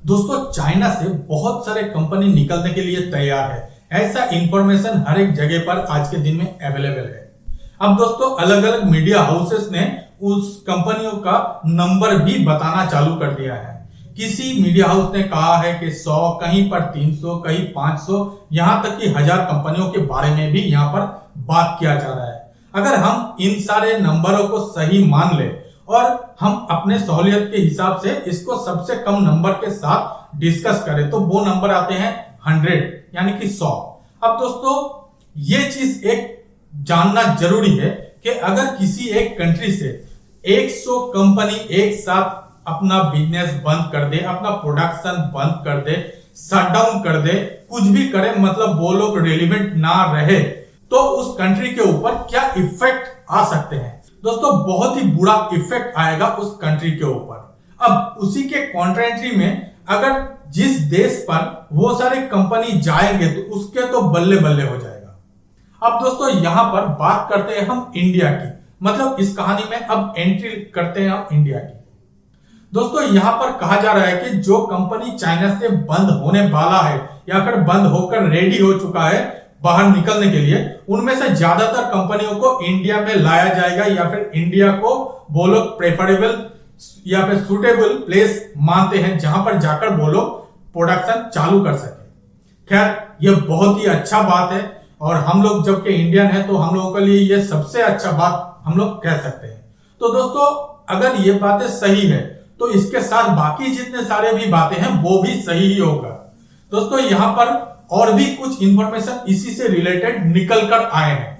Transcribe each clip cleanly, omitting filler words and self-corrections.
दोस्तों चाइना से बहुत सारे कंपनी निकलने के लिए तैयार है। ऐसा इंफॉर्मेशन हर एक जगह पर आज के दिन में अवेलेबल है। अब दोस्तों अलग अलग मीडिया हाउसेस ने उस कंपनियों का नंबर भी बताना चालू कर दिया है। किसी मीडिया हाउस ने कहा है कि 100, कहीं पर 300, कहीं 500, यहां तक कि 1000 कंपनियों के बारे में भी यहां पर बात किया जा रहा है। अगर हम इन सारे नंबरों को सही मान ले और हम अपने सहूलियत के हिसाब से इसको सबसे कम नंबर के साथ डिस्कस करें तो वो नंबर आते हैं 100, यानी कि 100। अब दोस्तों ये चीज एक जानना जरूरी है कि अगर किसी एक कंट्री से 100 कंपनी एक साथ अपना बिजनेस बंद कर दे, अपना प्रोडक्शन बंद कर दे, शट डाउन कर दे, कुछ भी करे, मतलब वो लोग रेलिवेंट ना रहे, तो उस कंट्री के ऊपर क्या इफेक्ट आ सकते हैं। दोस्तों बहुत ही बुरा इफेक्ट आएगा उस कंट्री के ऊपर। अब उसी के कॉन्ट्रेंट्री में अगर जिस देश पर वो सारे कंपनी जाएंगे तो उसके तो बल्ले बल्ले हो जाएगा। अब दोस्तों यहां पर बात करते हैं हम इंडिया की, मतलब इस कहानी में अब एंट्री करते हैं हम इंडिया की। दोस्तों यहां पर कहा जा रहा है कि जो कंपनी चाइना से बंद होने वाला है या फिर बंद होकर रेडी हो चुका है बाहर निकलने के लिए, उनमें से ज्यादातर कंपनियों को इंडिया में लाया जाएगा या फिर इंडिया को वो लोग प्रेफरेबल या फिर सुटेबल प्लेस मानते हैं जहां पर जाकर वो लोग प्रोडक्शन चालू कर सके। खैर ये बहुत ही अच्छा बात है और हम लोग जबकि इंडियन है तो हम लोगों के लिए ये सबसे अच्छा बात हम लोग कह सकते हैं। तो दोस्तों अगर ये बातें सही है तो इसके साथ बाकी जितने सारे भी बातें हैं वो भी सही ही होगा। दोस्तों यहां पर और भी कुछ इंफॉर्मेशन इसी से रिलेटेड निकल कर आए हैं।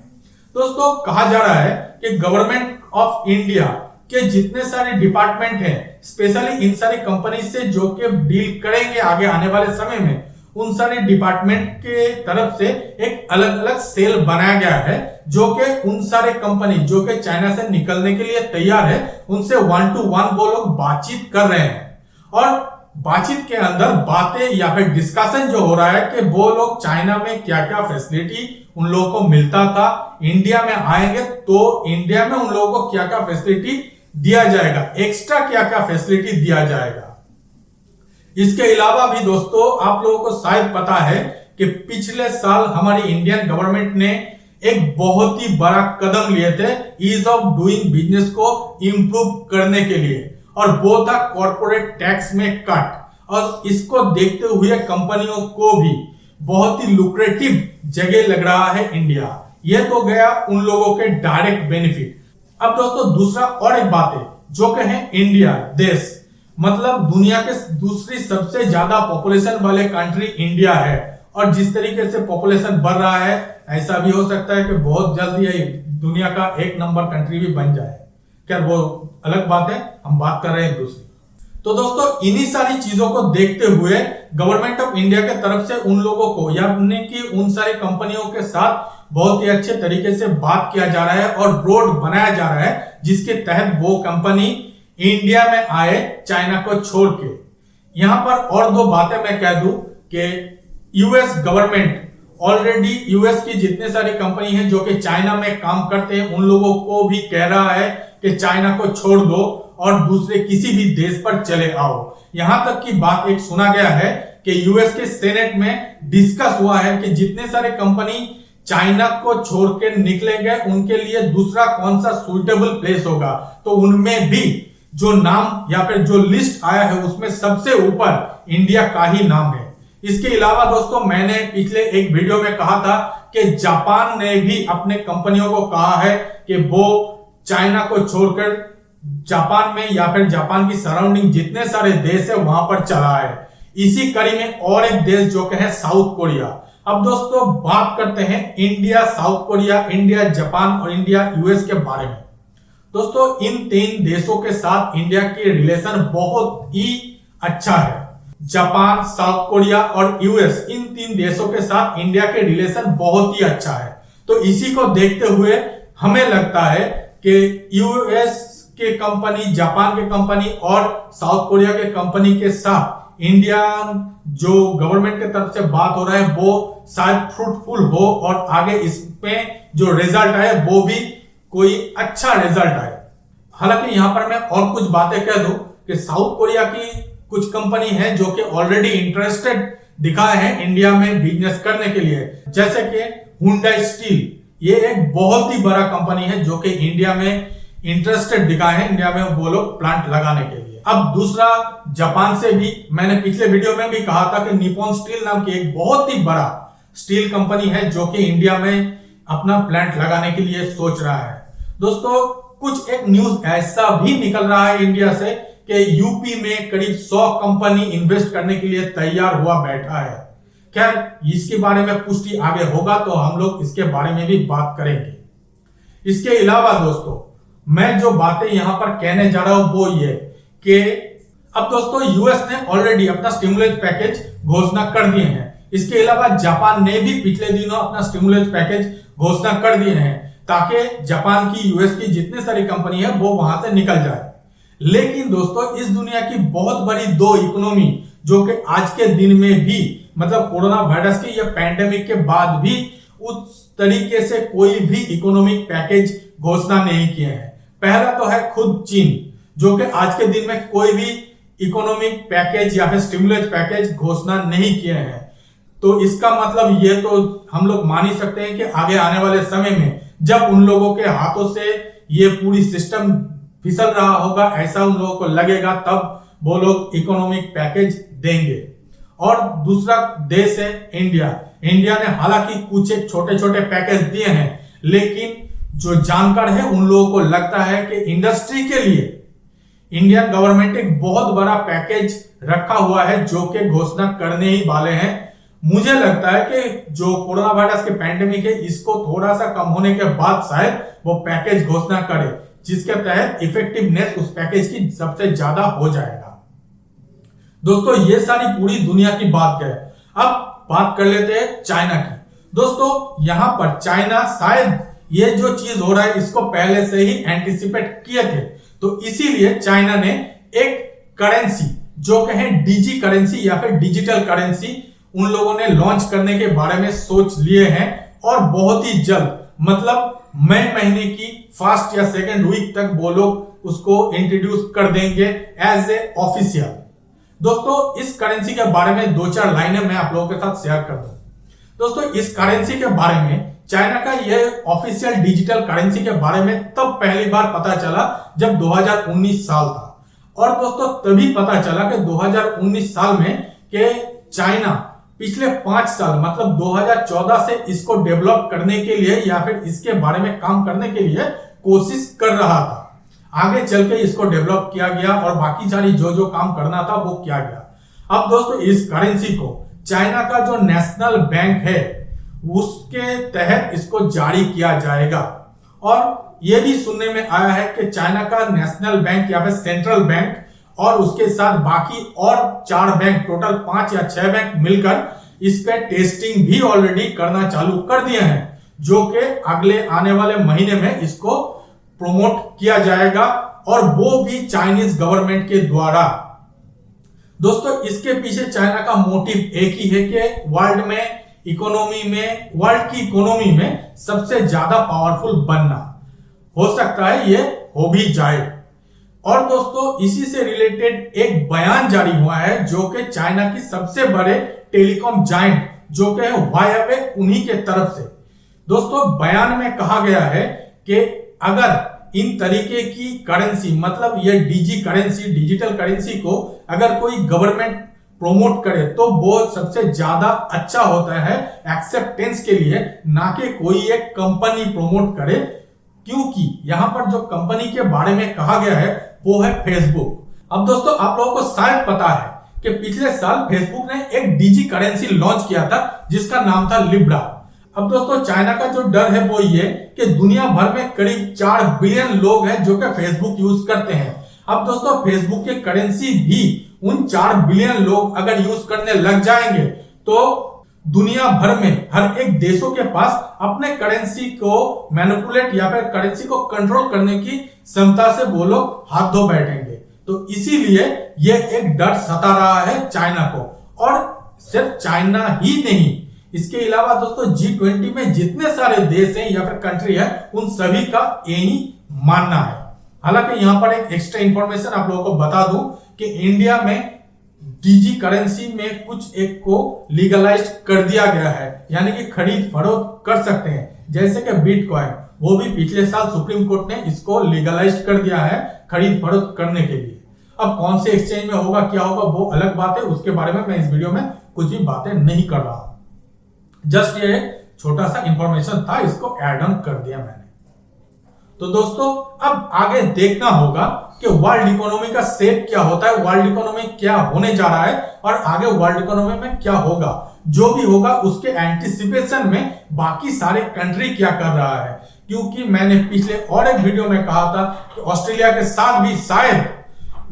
दोस्तों कहा जा रहा है कि गवर्नमेंट ऑफ इंडिया के जितने सारे डिपार्टमेंट हैं, स्पेशली इन सारी कंपनी से जो कि डील करेंगे आगे आने वाले समय में, उन सारे डिपार्टमेंट के तरफ से एक अलग अलग सेल बनाया गया है जो कि उन सारे कंपनी जो कि चाइना से निकलने के लिए तैयार है उनसे 1 to 1 वो लोग बातचीत कर रहे हैं। और बातचीत के अंदर बातें या फिर डिस्कशन जो हो रहा है कि वो लोग चाइना में क्या क्या फैसिलिटी उन लोगों को मिलता था, इंडिया में आएंगे तो इंडिया में उन लोगों को क्या क्या फैसिलिटी दिया जाएगा, एक्स्ट्रा क्या क्या फैसिलिटी दिया जाएगा। इसके अलावा भी दोस्तों आप लोगों को शायद पता है कि पिछले साल हमारी इंडियन गवर्नमेंट ने एक बहुत ही बड़ा कदम लिए थे ईज ऑफ डूइंग बिजनेस को इंप्रूव करने के लिए, और वो था कॉर्पोरेट टैक्स में कट। और इसको देखते हुए कंपनियों को भी बहुत ही लुक्रेटिव जगह लग रहा है इंडिया। ये तो गया उन लोगों के डायरेक्ट बेनिफिट। अब दोस्तों दूसरा और एक बात है जो कि है इंडिया देश, मतलब दुनिया के दूसरी सबसे ज्यादा पॉपुलेशन वाले कंट्री इंडिया है। और जिस तरीके से पॉपुलेशन बढ़ रहा है ऐसा भी हो सकता है कि बहुत जल्दी ये दुनिया का 1 नंबर कंट्री भी बन जाए। क्या वो अलग बात है, हम बात कर रहे हैं दूसरी। तो दोस्तों इन्हीं सारी चीजों को देखते हुए गवर्नमेंट ऑफ इंडिया के तरफ से उन लोगों को यानी कि उन सारी कंपनियों के साथ बहुत ही अच्छे तरीके से बात किया जा रहा है और रोड बनाया जा रहा है जिसके तहत वो कंपनी इंडिया में आए चाइना को छोड़ के। यहां पर और 2 बातें मैं कह दूं कि यूएस गवर्नमेंट ऑलरेडी यूएस की जितने सारी कंपनी हैं जो कि चाइना में काम करते हैं उन लोगों को भी कह रहा है कि चाइना को छोड़ दो और दूसरे किसी भी देश पर चले आओ। यहां तक की बात एक सुना गया है कि यूएस के सेनेट में डिस्कस हुआ है कि जितने सारे कंपनी चाइना को छोड़ के निकलेंगे उनके लिए दूसरा कौन सा सुटेबल प्लेस होगा, तो उनमें भी जो नाम या फिर जो लिस्ट आया है उसमें सबसे ऊपर इंडिया का ही नाम है। इसके अलावा दोस्तों मैंने पिछले एक वीडियो में कहा था कि जापान ने भी अपने कंपनियों को कहा है कि वो चाइना को छोड़कर जापान में या फिर जापान की सराउंडिंग जितने सारे देश है वहां पर चला है। इसी कड़ी में और एक देश जो कि है साउथ कोरिया। अब दोस्तों बात करते हैं India, south Korea, India, Japan और इंडिया यूएस के बारे में। दोस्तों इन 3 देशों के साथ इंडिया के रिलेशन बहुत ही अच्छा है। जापान, साउथ कोरिया और यूएस, इन 3 देशों के साथ इंडिया के रिलेशन बहुत ही अच्छा है। तो इसी को देखते हुए हमें लगता है कि यूएस के कंपनी, जापान के कंपनी और साउथ कोरिया के कंपनी के साथ इंडिया जो गवर्नमेंट की तरफ से बात हो रहा है वो शायद फ्रूटफुल हो और आगे इसमें जो रिजल्ट आए वो भी कोई अच्छा रिजल्ट आए। हालांकि यहां पर मैं और कुछ बातें कह दूं कि साउथ कोरिया की कुछ कंपनी है जो कि ऑलरेडी इंटरेस्टेड दिखाए हैं इंडिया में बिजनेस करने के लिए, जैसे कि हुंडई स्टील। ये एक बहुत ही बड़ा कंपनी है जो कि इंडिया में इंटरेस्टेड दिखाए हैं इंडिया में वो लोग प्लांट लगाने के लिए। अब दूसरा, जापान से भी मैंने पिछले वीडियो में भी कहा था कि निप्पॉन स्टील नाम की एक बहुत ही बड़ा स्टील कंपनी है जो कि इंडिया में अपना प्लांट लगाने के लिए सोच रहा है। दोस्तों, कुछ एक न्यूज ऐसा भी निकल रहा है इंडिया से कि यूपी में करीब 100 कंपनी इन्वेस्ट करने के लिए तैयार हुआ बैठा है। खैर, इसके बारे में पुष्टि आगे होगा तो हम लोग इसके बारे में भी बात करेंगे। इसके अलावा दोस्तों, मैं जो बातें यहां पर कहने जा रहा हूं वो ये कि अब दोस्तों यूएस ने ऑलरेडी अपना स्टिमुलस पैकेज घोषणा कर दिए हैं। इसके अलावा जापान ने भी पिछले दिनों अपना स्टिमुलस पैकेज घोषणा कर दिए हैं ताकि जापान की, यूएस की जितनी सारी कंपनी है वो वहां से निकल जाए। लेकिन दोस्तों, इस दुनिया की बहुत बड़ी दो इकोनॉमी जो कि आज के दिन में भी, मतलब कोरोना वायरस के या पैंडेमिक के बाद भी उस तरीके से कोई भी इकोनॉमिक पैकेज घोषणा नहीं किए हैं। पहला तो है खुद चीन, जो कि आज के दिन में कोई भी इकोनॉमिक पैकेज या फिर स्टिमुलस पैकेज घोषणा नहीं किए हैं। तो इसका मतलब ये तो हम लोग मान ही सकते हैं कि आगे आने वाले समय में जब उन लोगों के हाथों से ये पूरी सिस्टम फिसल रहा होगा, ऐसा उन लोगों को लगेगा, तब वो लोग इकोनॉमिक पैकेज देंगे। और दूसरा देश है इंडिया। इंडिया ने हालांकि कुछ एक छोटे छोटे पैकेज दिए हैं, लेकिन जो जानकार है उन लोगों को लगता है कि इंडस्ट्री के लिए इंडियन गवर्नमेंट एक बहुत बड़ा पैकेज रखा हुआ है जो कि घोषणा करने ही वाले हैं। मुझे लगता है कि जो कोरोना वायरस के पैंडेमिक है इसको थोड़ा सा कम होने के बाद शायद वो पैकेज घोषणा करे, जिसके तहत इफेक्टिवनेस उस पैकेज की सबसे ज्यादा हो जाएगा। दोस्तों, ये सारी पूरी दुनिया की बात है। अब बात कर लेते हैं चाइना की। दोस्तों, यहां पर चाइना शायद ये जो चीज हो रहा है इसको पहले से ही एंटिसिपेट किए थे, तो इसीलिए चाइना ने एक करेंसी जो कहें डिजी करेंसी या फिर डिजिटल करेंसी उन लोगों ने लॉन्च करने के बारे में सोच लिए हैं और बहुत ही जल्द, मतलब मई महीने की फर्स्ट या सेकेंड वीक तक वो लोग उसको इंट्रोड्यूस कर देंगे एज ए ऑफिशियल। दोस्तों, इस करेंसी के बारे में 2-4 लाइनें मैं आप लोगों के साथ शेयर कर दूं। दोस्तों, इस करेंसी के बारे में, चाइना का यह ऑफिशियल डिजिटल करेंसी के बारे में तब पहली बार पता चला जब 2019 साल था। और दोस्तों, तभी पता चला कि 2019 साल में कि चाइना पिछले 5 साल मतलब 2014 से इसको डेवलप करने के लिए या फिर इसके बारे में काम करने के लिए कोशिश कर रहा था। आगे चल के इसको डेवलप किया गया और बाकी सारी जो काम करना था वो किया गया। अब दोस्तों, इस करेंसी को चाइना का जो नेशनल बैंक है उसके तहत इसको जारी किया जाएगा। और यह भी सुनने में आया है कि चाइना का नेशनल बैंक या फिर सेंट्रल बैंक और उसके साथ बाकी और 4 बैंक, टोटल 5 या 6 बैंक मिलकर इस पे टेस्टिंग भी ऑलरेडी करना चालू कर दिए हैं, जो कि अगले आने वाले महीने में इसको प्रमोट किया जाएगा और वो भी चाइनीज गवर्नमेंट के द्वारा। दोस्तों, इसके पीछे चाइना का मोटिव एक ही है कि वर्ल्ड की इकोनॉमी में सबसे ज्यादा पावरफुल बनना। हो सकता है ये हो भी जाए। और दोस्तों, इसी से रिलेटेड एक बयान जारी हुआ है जो कि चाइना की सबसे बड़े टेलीकॉम जायंट जो कि हुआवे उन्हीं के तरफ से। दोस्तों, बयान में कहा गया है कि अगर इन तरीके की करेंसी, मतलब ये डिजी करेंसी, डिजिटल करेंसी को अगर कोई गवर्नमेंट प्रोमोट करे तो वो सबसे ज्यादा अच्छा होता है एक्सेप्टेंस के लिए, ना कि कोई एक कंपनी प्रोमोट करे। क्योंकि यहां पर जो कंपनी के बारे में कहा गया है वो है फेसबुक। अब दोस्तों, आप लोगों को शायद पता है कि पिछले साल फेसबुक ने एक डिजी करेंसी लॉन्च किया था जिसका नाम था लिब्रा। अब दोस्तों, चाइना का जो डर है वो ये कि दुनिया भर में करीब 4 बिलियन लोग हैं जो कि फेसबुक यूज करते हैं। अब दोस्तों, फेसबुक की करेंसी भी उन 4 बिलियन लोग अगर यूज करने लग जाएंगे तो दुनिया भर में हर एक देशों के पास अपने करेंसी को मैनिपुलेट या फिर करेंसी को कंट्रोल करने की क्षमता से वो लोग हाथ धो बैठेंगे। तो इसीलिए ये एक डर सता रहा है चाइना को। और सिर्फ चाइना ही नहीं, इसके अलावा दोस्तों G20 में जितने सारे देश हैं या फिर कंट्री है उन सभी का यही मानना है। हालांकि यहां पर एक एक्स्ट्रा इंफॉर्मेशन आप लोगों को बता दूं कि इंडिया में डिजी करेंसी में कुछ एक को लीगलाइज कर दिया गया है, यानी कि खरीद फरोख्त कर सकते हैं, जैसे कि बिटकॉइन, वो भी पिछले साल सुप्रीम कोर्ट ने इसको लीगलाइज कर दिया है खरीद फरोख्त करने के लिए। अब कौन से एक्सचेंज में होगा, क्या होगा, वो अलग बात है, उसके बारे में मैं इस वीडियो में कुछ भी बातें नहीं कर रहा हूं। जस्ट ये छोटा सा इंफॉर्मेशन था, इसको ऐड ऑन कर दिया मैंने। तो दोस्तों अब आगे देखना होगा कि वर्ल्ड इकोनॉमी का शेप क्या होता है, वर्ल्ड इकोनॉमी क्या होने जा रहा है और आगे वर्ल्ड इकोनॉमी में क्या होगा। जो भी होगा उसके एंटिसिपेशन में बाकी सारे कंट्री क्या कर रहा है, क्योंकि मैंने पिछले और एक वीडियो में कहा था कि ऑस्ट्रेलिया के साथ भी शायद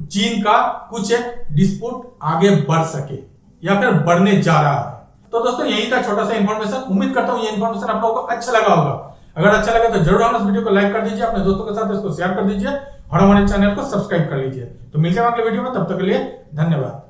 चीन का कुछ एक डिस्प्यूट आगे बढ़ सके या फिर बढ़ने जा रहा है। तो दोस्तों यही था छोटा सा इंफॉर्मेशन। उम्मीद करता हूं ये इंफॉर्मेशन आप लोगों को अच्छा लगा होगा। अगर अच्छा लगा तो जरूर हमारे इस वीडियो को लाइक कर दीजिए, अपने दोस्तों के साथ इसको शेयर कर दीजिए और हमारे चैनल को सब्सक्राइब कर लीजिए। तो मिलते हैं अगले वीडियो में, तब तक के लिए धन्यवाद।